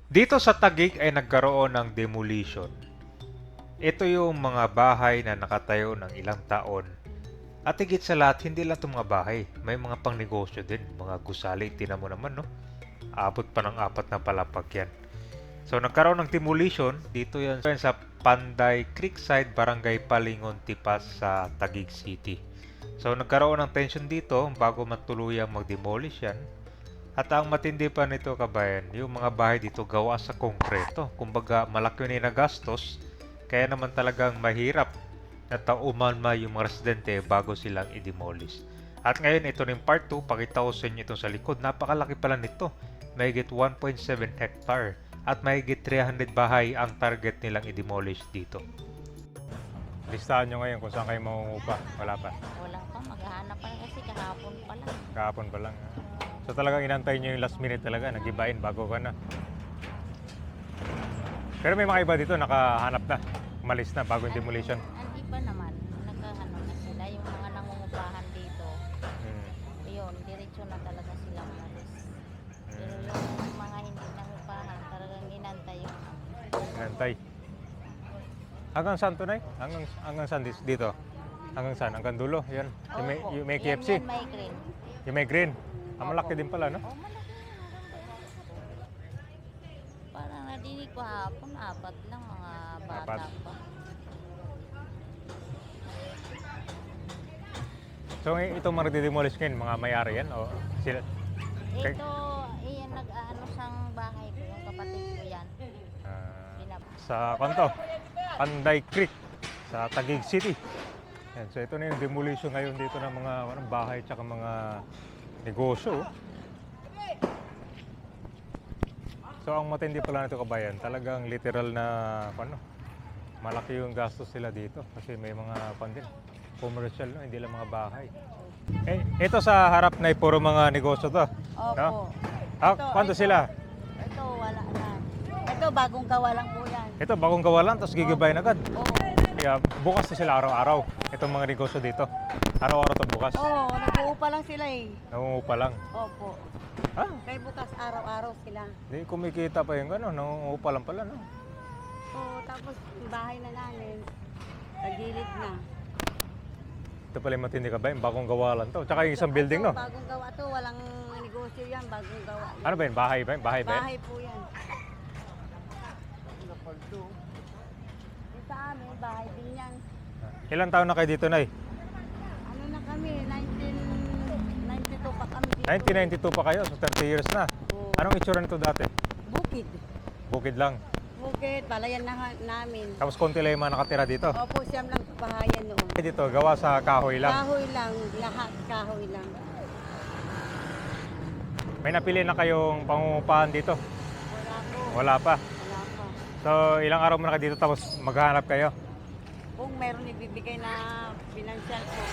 Dito sa Taguig ay nagkaroon ng demolition. Ito yung mga bahay na nakatayo ng ilang taon. At higit sa lahat, hindi lang itong mga bahay. May mga pangnegosyo din, mga gusali. Tinan mo naman, no? Abot pa ng 4 na palapag yan. So, nagkaroon ng demolition. Dito yan sa Panday Creekside, Barangay Palingon, Tipas sa Taguig City. So, nagkaroon ng tension dito bago matuluyang mag-demolish yan. At ang matindi pa nito kabayan, yung mga bahay dito gawa sa konkreto. Kumbaga malaki yun na gastos, kaya naman talagang mahirap na taumalma yung mga residente bago silang i-demolish. At ngayon ito na yung part 2, pakita ko sa inyo itong sa likod. Napakalaki pala nito. Mahigit 1.7 hectare at mahigit 300 bahay ang target nilang i-demolish dito. Listahan nyo ngayon kung saan kayo mangungupa. Wala pa. Wala pa, maghahanap pa kasi kahapon pa lang. Kahapon pa lang. So talagang inantay nyo yung last minute talaga, nag-ibain bago ka na. Pero may mga iba dito nakahanap na, umalis na bago yung demolition. Ang iba naman, nagkahano na sila, yung mga nangungupahan dito. Yun, diretso na talaga sila umalis. Pero yung mga hindi nangungupahan, talagang inantay yung Inantay. Hanggang saan to, Nay? Hanggang saan dito? Hanggang saan? Hanggang dulo? Yan. Yung may KFC? Yan, may green. Yung may green? Ang malaki din pala, no? Oh, malaki. Parang nadinig ko hapon, 4 lang mga bata 4. pa. So itong mga demolish ngayon, mga may-ari yan? O sila? Okay. Ito, iyan nag-aano sang bahay ko, yung kapatid ko yan. Sa kanto, Panday Creek, sa Taguig City. Yan, so ito na yung demolition ngayon dito ng mga bahay at mga negosyo. So ang matindi pala nito kabayan, talagang literal na malaki yung gastos sila dito kasi may mga commercial, no? Hindi lang mga bahay. Ito sa harap na puro mga negosyo to. Opo. No? Kwento sila? Ito, wala na. Ito, bagong gawa lang po yan. Ito bagong gawa lang tapos gigibayin agad. Oo. Kaya bukas na sila araw-araw. Itong mga negosyo dito. Araw-araw to bukas. Oo, nag-uupa lang sila eh. Nangungupa lang. Opo. Kaya bukas araw-araw sila. Hindi kumikita pa yung gano'n. Nangungupa lang pala, no? Oo, tapos yung bahay na namin, sa gilid na. Ito pala yung matindi ka ba? Yung bagong gawa lang to. Tsaka yung isang building, no? Bagong gawa to, walang negosyo yan, bagong gawa yan. Ano ba yun? Bahay ba yun? Bahay ba yun? Bahay po yan. Yung sa amin, bahay din yan. Ilang taon na kayo dito, Nay? Ano na kami, 1992 pa kami dito. 1992 pa kayo, so 30 years na. Oo. Anong itsura nito dati? Bukid. Bukid lang. Bukid, palayan na namin. Tapos konti lang yung mga nakatira dito. Opo, siyam lang sa bahayan noon. Dito, gawa sa kahoy lang. Kahoy lang, lahat kahoy lang. May napili na kayong pangungupahan dito? Wala po. Wala pa. Wala pa. So, ilang araw muna kayo dito tapos maghahanap kayo? Kung meron ibibigay na financial po.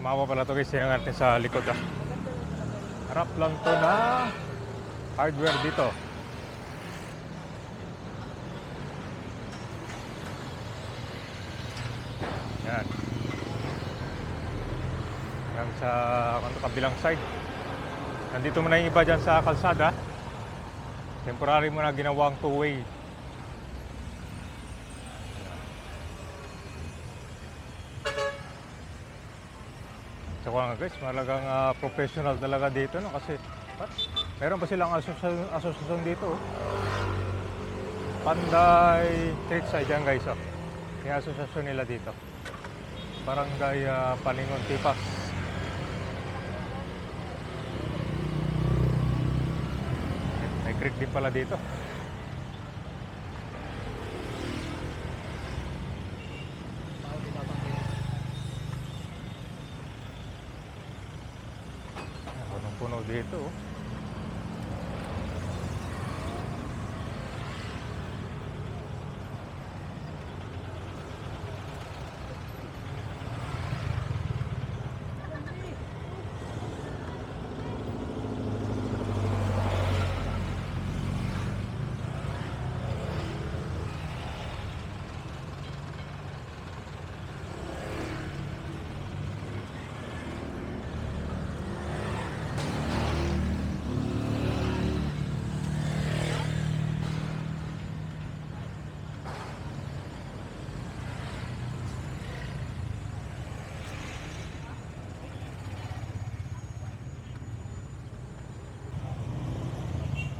Sumama pala ito guys, yung natin sa likod. Harap lang to na hardware dito. Yan. Yan sa kabilang side. Nandito muna yung iba dyan sa kalsada. Temporary mo na ginawang two-way. So nga guys, malagang professional talaga dito, no? Kasi meron pa silang asosasyon dito. Panday Creekside yan guys. Yung asosasyon nila dito. Barangay Palingon, Tipas. May creek din pala dito. Punong-puno dito.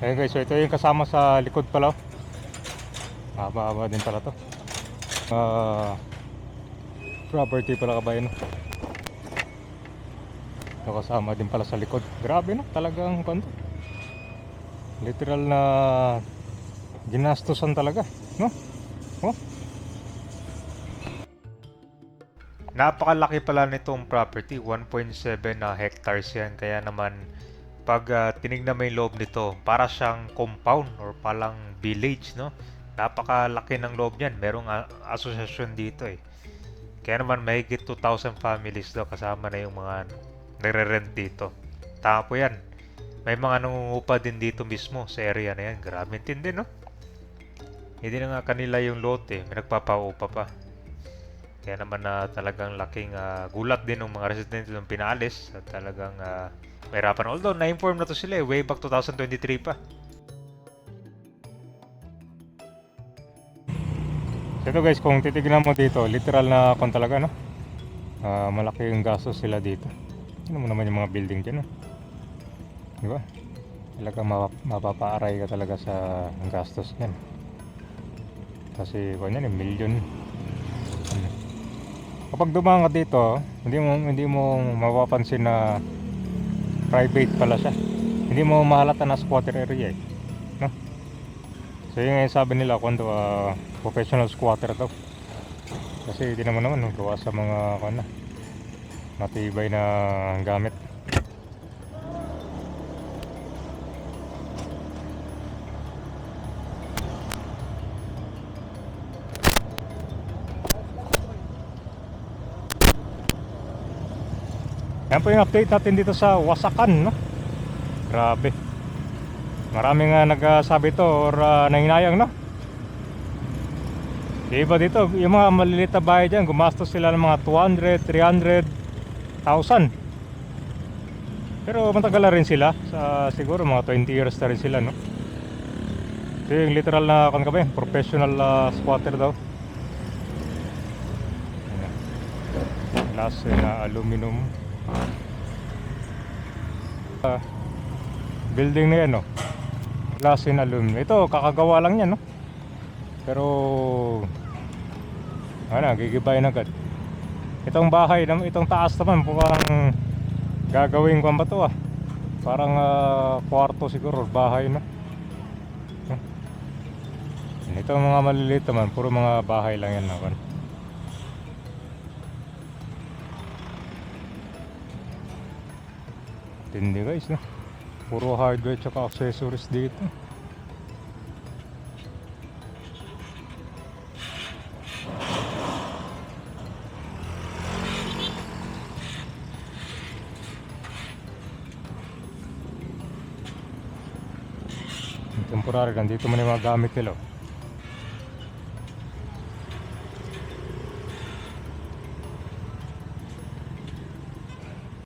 Ayun guys, so ito yung kasama sa likod pala. Haba-haba din pala to. Property pala kabayan. Ito kasama din pala sa likod. Grabe no, talagang kanto. Literal na ginastusan talaga, no? Oh, Napakalaki pala nitong property, 1.7 na hectares yan. Kaya naman, pag tinignan mo yung loob nito, para siyang compound or palang village, no? Napakalaki ng loob niyan. Merong asosasyon dito eh. Kaya naman, mahigit 2,000 families daw kasama na yung mga nire-rent dito. Tama po yan. May mga nangungupa din dito mismo sa area na yan. Grabe tindi, no? Hindi na nga kanila yung lote, may nagpapaupa pa. Kaya naman na talagang laking gulat din ng mga residente nung pinaalis at talagang mahirapan. Although na-inform na to sila way back 2023 pa. ito guys, kung titignan mo dito, literal na kon talaga, no? Malaki yung gastos sila dito. Ano mo naman yung mga building dyan, no? Di ba? Talagang mapapaaray ka talaga sa gastos niyan. Kasi kung yan, milyon. Kapag dumaan ka dito, hindi mo mapapansin na private pala siya. Hindi mo mahalata na squatter area eh. No? So yun yung sabi nila kung professional squatter daw. Kasi hindi naman gawa sa mga matibay na gamit. Yan po yung update natin dito sa Wasakan, no? Grabe. Maraming nagsabi to or nanginayang, no? Diba dito, yung mga maliliit na bahay dyan, gumastos sila ng mga 200, 300,000. Pero matagal na rin sila. Siguro mga 20 years na rin sila, no? Ito yung literal na professional squatter daw. Glass na aluminum. Building na yan, no? Glass in aluminum. Ito kakagawa lang yan, no? Pero gigibayan agad. Itong bahay, itong taas naman mukhang gagawin ko ba to parang kwarto siguro, bahay, no? Itong mga maliliit naman puro mga bahay lang yan, no? Tindi guys, no? Puro hardware tsaka accessories dito. Temporary, nandito mo na yung mga gamit nila.